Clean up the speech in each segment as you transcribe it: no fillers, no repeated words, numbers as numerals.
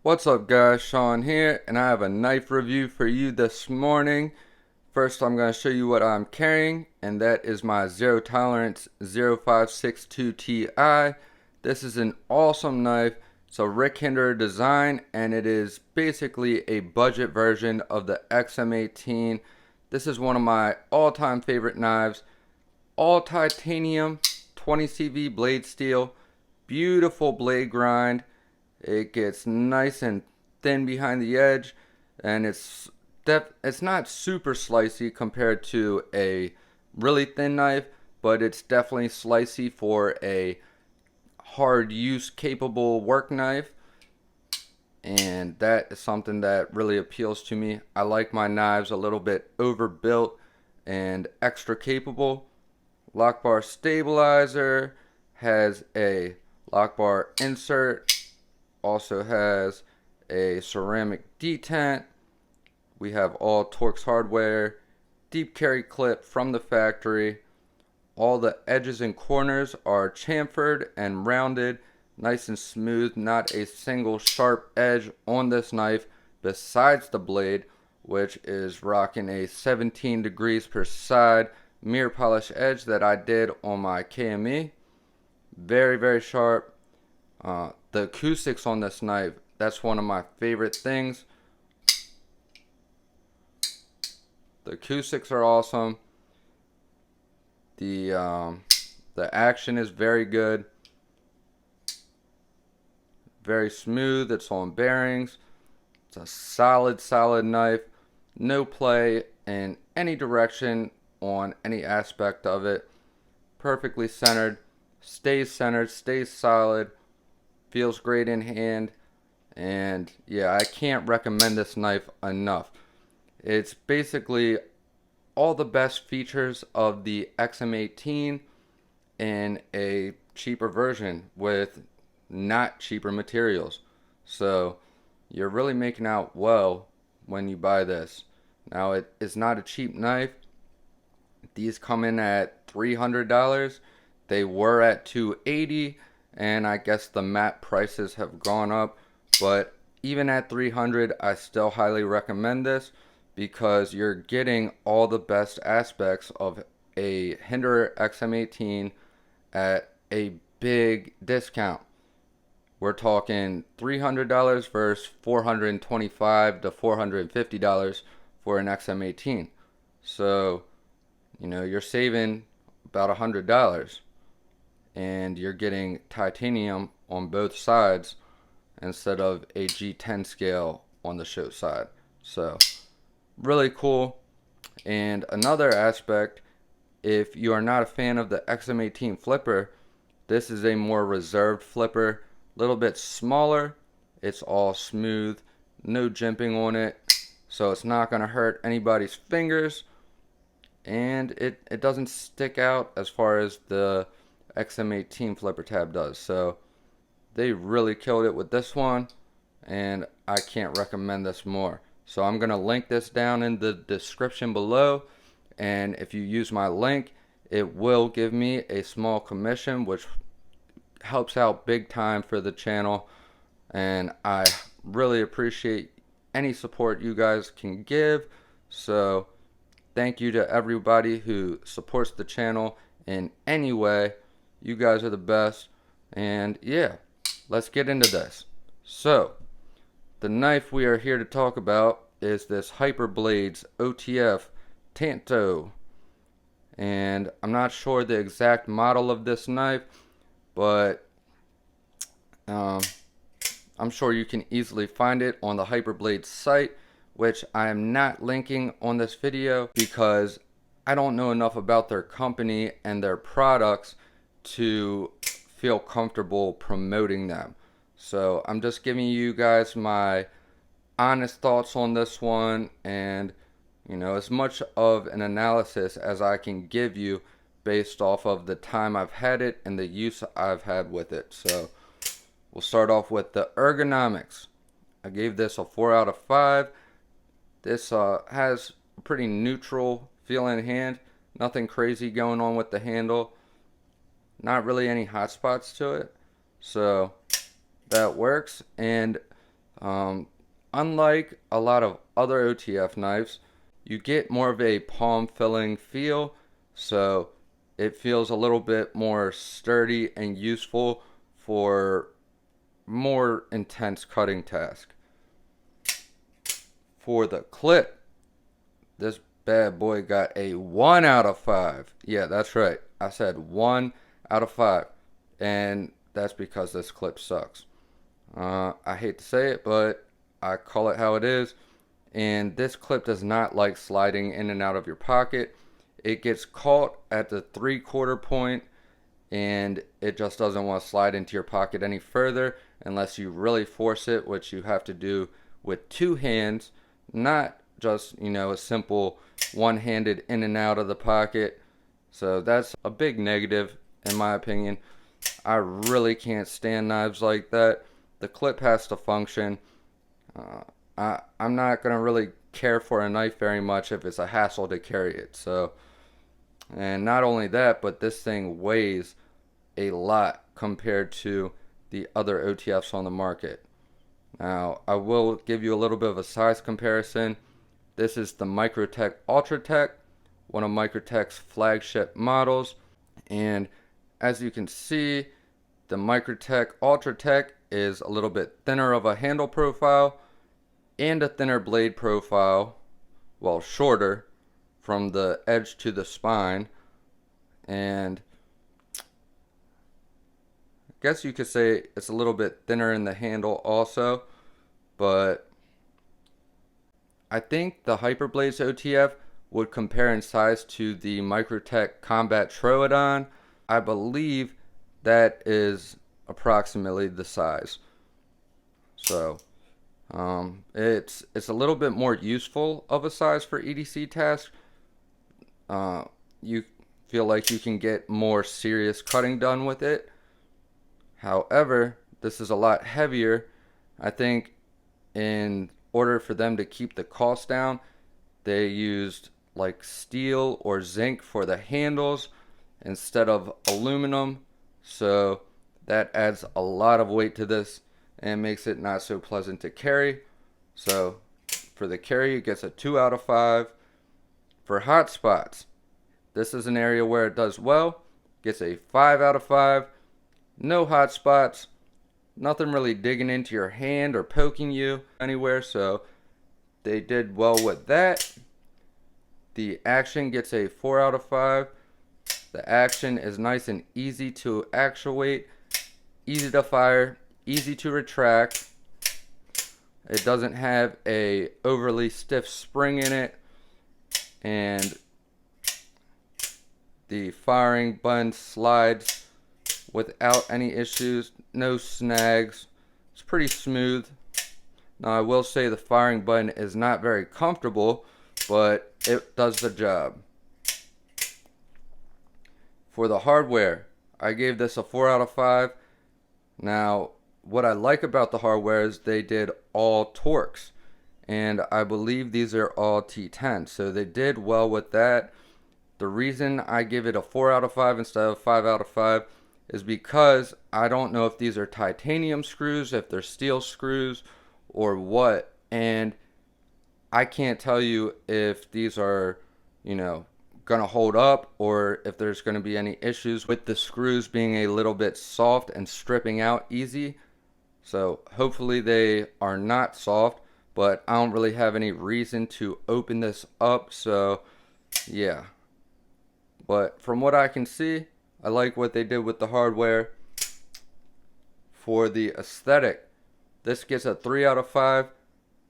What's up guys, Sean here, and I have a knife review for you this morning. First I'm going to show you what I'm carrying, and that is my Zero Tolerance 0562 Ti. This is an awesome knife. It's a Rick Hinderer design, and it is basically a budget version of the XM18. This is one of my all-time favorite knives. All titanium, 20 CV blade steel, beautiful blade grind. It gets nice and thin behind the edge, and it's not super slicey compared to a really thin knife, but it's definitely slicey for a hard use capable work knife, and that is something that really appeals to me. I like my knives a little bit overbuilt and extra capable. Lock bar stabilizer, has a lock bar insert, also has a ceramic detent. We have all TORX hardware, deep carry clip from the factory. All the edges and corners are chamfered and rounded, nice and smooth, not a single sharp edge on this knife besides the blade, which is rocking a 17 degrees per side mirror polish edge that I did on my KME. Very sharp. The acoustics on this knife, that's one of my favorite things. The acoustics are awesome. The action is very good. Very smooth. It's on bearings. It's a solid knife. No play in any direction on any aspect of it. Perfectly centered. Stays solid. Feels great in hand, and yeah, I can't recommend this knife enough. It's basically all the best features of the XM18 in a cheaper version with not cheaper materials. So you're really making out well when you buy this. Now it is not a cheap knife. These come in at $300. They were at $280. And I guess the matte prices have gone up, but even at $300, I still highly recommend this because you're getting all the best aspects of a Hinderer XM18 at a big discount. We're talking $300 versus $425 to $450 for an XM18. So, you know, you're saving about $100. And you're getting titanium on both sides instead of a G10 scale on the show side. So really cool. And another aspect, if you are not a fan of the XM18 flipper, this is a more reserved flipper, a little bit smaller. It's all smooth, no jimping on it, so it's not going to hurt anybody's fingers, and it doesn't stick out as far as the XM18 flipper tab does. So they really killed it with this one, and I can't recommend this more. So I'm gonna link this down in the description below, and if you use my link, it will give me a small commission, which helps out big time for the channel, and I really appreciate any support you guys can give. So thank you to everybody who supports the channel in any way. You guys are the best. And yeah, let's get into this. So the knife we are here to talk about is this Hyperblades OTF Tanto, and I'm not sure the exact model of this knife, but I'm sure you can easily find it on the Hyperblades site, which I am not linking on this video because I don't know enough about their company and their products to feel comfortable promoting them. So I'm just giving you guys my honest thoughts on this one, and you know, as much of an analysis as I can give you based off of the time I've had it and the use I've had with it. So we'll start off with the ergonomics. I gave this a 4 out of 5. This has a pretty neutral feel in hand, nothing crazy going on with the handle. Not really any hot spots to it, so that works. And Unlike a lot of other OTF knives, you get more of a palm filling feel, so it feels a little bit more sturdy and useful for more intense cutting tasks. For the clip, this bad boy got a 1 out of 5. Yeah, that's right. I said 1 out of 5. And that's because this clip sucks. I hate to say it, but I call it how it is. And this clip does not like sliding in and out of your pocket. It gets caught at the 3/4 point, and it just doesn't want to slide into your pocket any further unless you really force it, which you have to do with 2 hands, not just, a simple one-handed in and out of the pocket. So that's a big negative in my opinion. I really can't stand knives like that. The clip has to function. I'm not going to really care for a knife very much if it's a hassle to carry it. So, and not only that, but this thing weighs a lot compared to the other OTFs on the market. Now, I will give you a little bit of a size comparison. This is the Microtech Ultratech, one of Microtech's flagship models. And as you can see, the Microtech Ultratech is a little bit thinner of a handle profile and a thinner blade profile, well, shorter from the edge to the spine. And I guess you could say it's a little bit thinner in the handle also, but I think the Hyperblades OTF would compare in size to the Microtech Combat Troodon. I believe that is approximately the size. So it's a little bit more useful of a size for EDC tasks. You feel like you can get more serious cutting done with it. However, this is a lot heavier. I think in order for them to keep the cost down, they used like steel or zinc for the handles instead of aluminum. So that adds a lot of weight to this and makes it not so pleasant to carry. So for the carry, it gets a 2 out of 5. For hot spots, this is an area where it does well. Gets a 5 out of 5. No hot spots. Nothing really digging into your hand or poking you anywhere. So they did well with that. The action gets a 4 out of 5. The action is nice and easy to actuate, easy to fire, easy to retract. It doesn't have a overly stiff spring in it, and the firing button slides without any issues, no snags. It's pretty smooth. Now I will say the firing button is not very comfortable, but it does the job. For the hardware, I gave this a 4 out of 5. Now, what I like about the hardware is they did all TORX, and I believe these are all T10, so they did well with that. The reason I give it a 4 out of 5 instead of 5 out of 5 is because I don't know if these are titanium screws, if they're steel screws, or what, and I can't tell you if these are, gonna hold up or if there's gonna be any issues with the screws being a little bit soft and stripping out easy. So hopefully they are not soft, but I don't really have any reason to open this up, so yeah. But from what I can see, I like what they did with the hardware. For the aesthetic, this gets a 3 out of 5,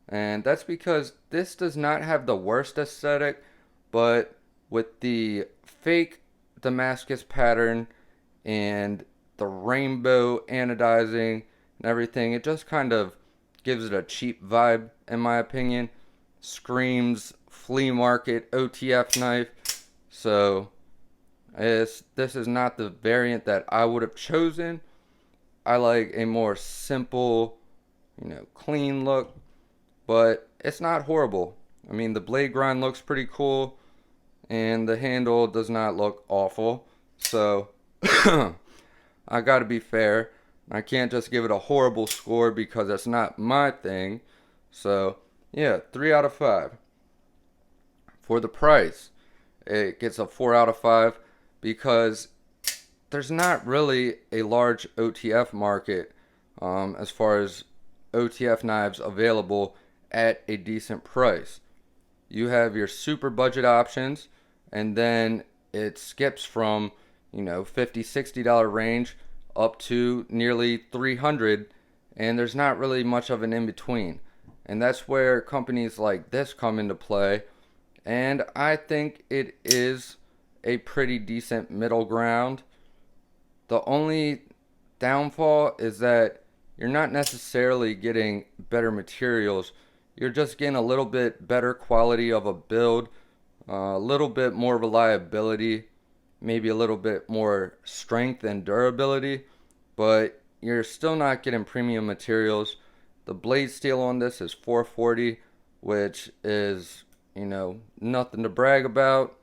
and that's because this does not have the worst aesthetic, but with the fake Damascus pattern and the rainbow anodizing and everything, it just kind of gives it a cheap vibe in my opinion. Screams flea market OTF knife. So this is not the variant that I would have chosen. I like a more simple, clean look, but it's not horrible. I mean, the blade grind looks pretty cool, and the handle does not look awful. So I gotta be fair. I can't just give it a horrible score because that's not my thing. So, yeah, 3 out of 5. For the price, it gets a 4 out of 5 because there's not really a large OTF market as far as OTF knives available at a decent price. You have your super budget options, and then it skips from, $50-$60 range up to nearly 300, and there's not really much of an in between. And that's where companies like this come into play, and I think it is a pretty decent middle ground. The only downfall is that you're not necessarily getting better materials. You're just getting a little bit better quality of a build, a little bit more reliability, maybe a little bit more strength and durability, but you're still not getting premium materials. The blade steel on this is 440, which is, nothing to brag about.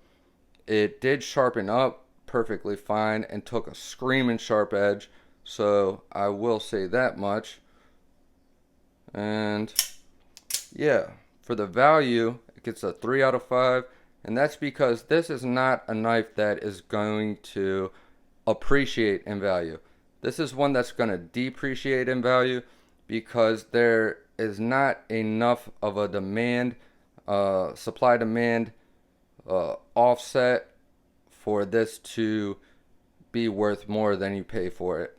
It did sharpen up perfectly fine and took a screaming sharp edge, so I will say that much. And yeah, for the value, it gets a 3 out of 5, and that's because this is not a knife that is going to appreciate in value. This is one that's going to depreciate in value because there is not enough of a demand, supply demand offset for this to be worth more than you pay for it.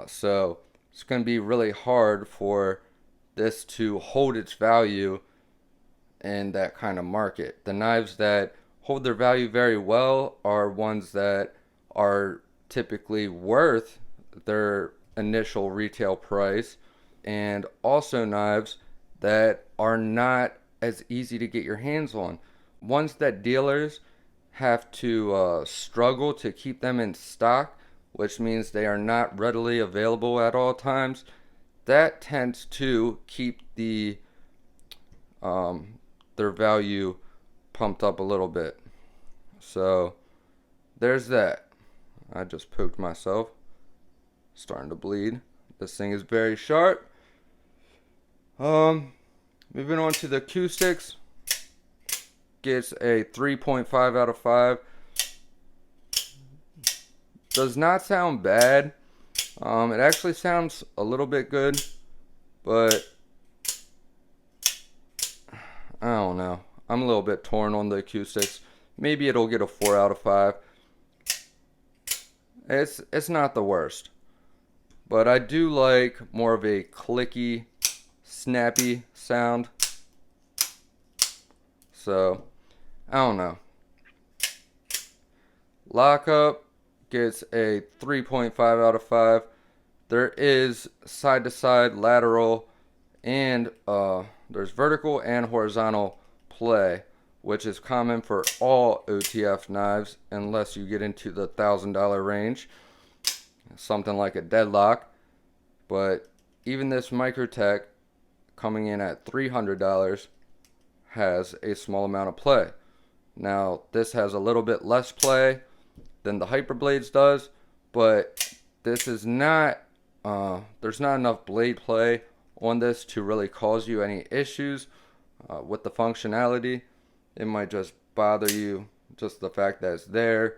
So it's going to be really hard for this to hold its value in that kind of market. The knives that hold their value very well are ones that are typically worth their initial retail price, and also knives that are not as easy to get your hands on. Ones that dealers have to struggle to keep them in stock, which means they are not readily available at all times. That tends to keep their value pumped up a little bit. So there's that. I just poked myself, starting to bleed. This thing is very sharp. Moving on to the Acoustics, gets a 3.5 out of 5. Does not sound bad. It actually sounds a little bit good, but I don't know. I'm a little bit torn on the Acoustics. Maybe it'll get a 4 out of 5. It's not the worst, but I do like more of a clicky, snappy sound. So I don't know. Lockup gets a 3.5 out of 5. There is side to side, lateral, and there's vertical and horizontal play, which is common for all OTF knives unless you get into the $1,000 range, something like a deadlock. But even this Microtech, coming in at $300, has a small amount of play. Now this has a little bit less play than the Hyperblades does, but this is not there's not enough blade play on this to really cause you any issues with the functionality. It might just bother you, just the fact that it's there,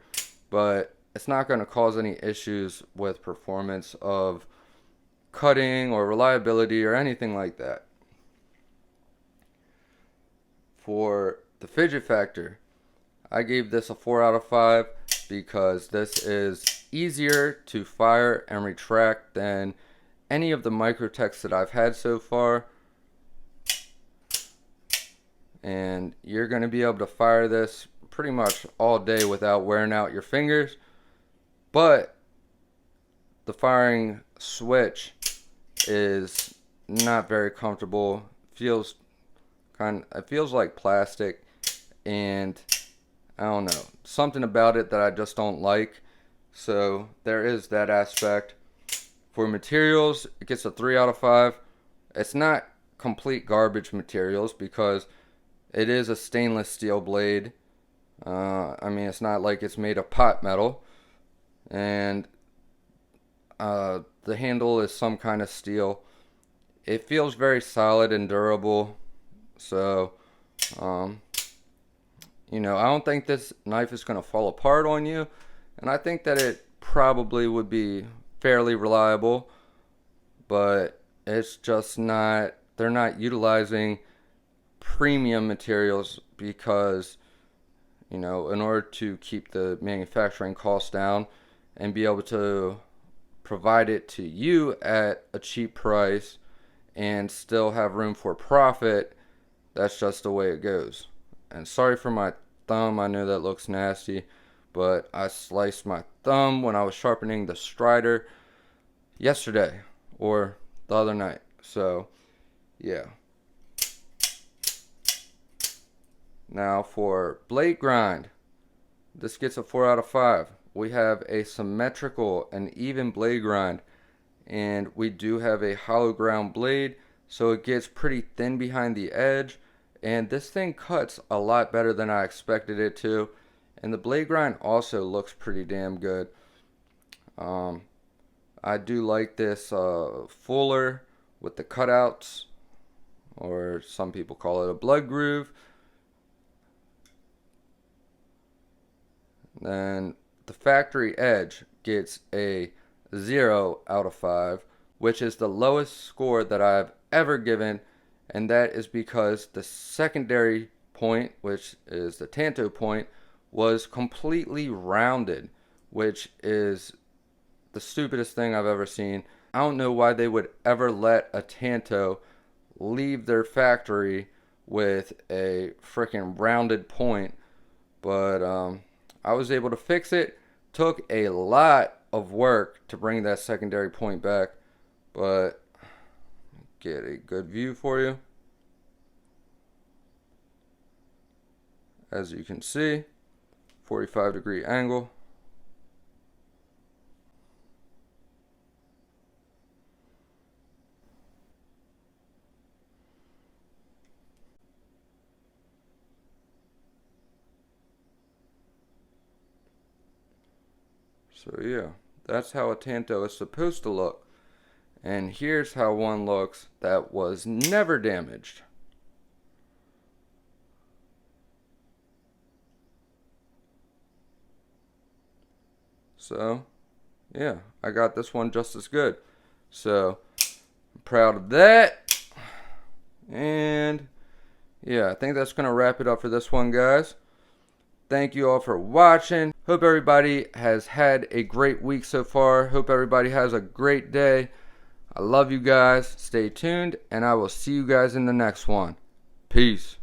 but it's not going to cause any issues with performance of cutting or reliability or anything like that. For the Fidget Factor, I gave this a 4 out of 5 because this is easier to fire and retract than any of the Microtechs that I've had so far. And you're going to be able to fire this pretty much all day without wearing out your fingers. But the firing switch is not very comfortable. It feels like plastic, and I don't know, something about it that I just don't like. So there is that aspect. For materials, it gets a 3 out of 5. It's not complete garbage materials because it is a stainless steel blade. I mean, it's not like it's made of pot metal. And The handle is some kind of steel. It feels very solid and durable. So, you know, I don't think this knife is going to fall apart on you. And I think that it probably would be fairly reliable. But it's just not, they're not utilizing premium materials because, you know, in order to keep the manufacturing costs down and be able to provide it to you at a cheap price and still have room for profit, that's just the way it goes. And sorry for my thumb, I know that looks nasty, but I sliced my thumb when I was sharpening the Strider yesterday or the other night. So yeah. Now for blade grind, this gets a 4 out of 5. We have a symmetrical and even blade grind, and we do have a hollow ground blade, so it gets pretty thin behind the edge, and this thing cuts a lot better than I expected it to, and the blade grind also looks pretty damn good. I do like this fuller with the cutouts, or some people call it a blood groove. Then the factory edge gets a 0 out of 5, which is the lowest score that I've ever given, and that is because the secondary point, which is the Tanto point, was completely rounded, which is the stupidest thing I've ever seen. I don't know why they would ever let a Tanto leave their factory with a freaking rounded point, but I was able to fix it. Took a lot of work to bring that secondary point back, but get a good view for you. As you can see, 45-degree angle. So yeah, that's how a Tanto is supposed to look. And here's how one looks that was never damaged. So yeah, I got this one just as good. So I'm proud of that. And yeah, I think that's going to wrap it up for this one, guys. Thank you all for watching. Hope everybody has had a great week so far. Hope everybody has a great day. I love you guys. Stay tuned, and I will see you guys in the next one. Peace.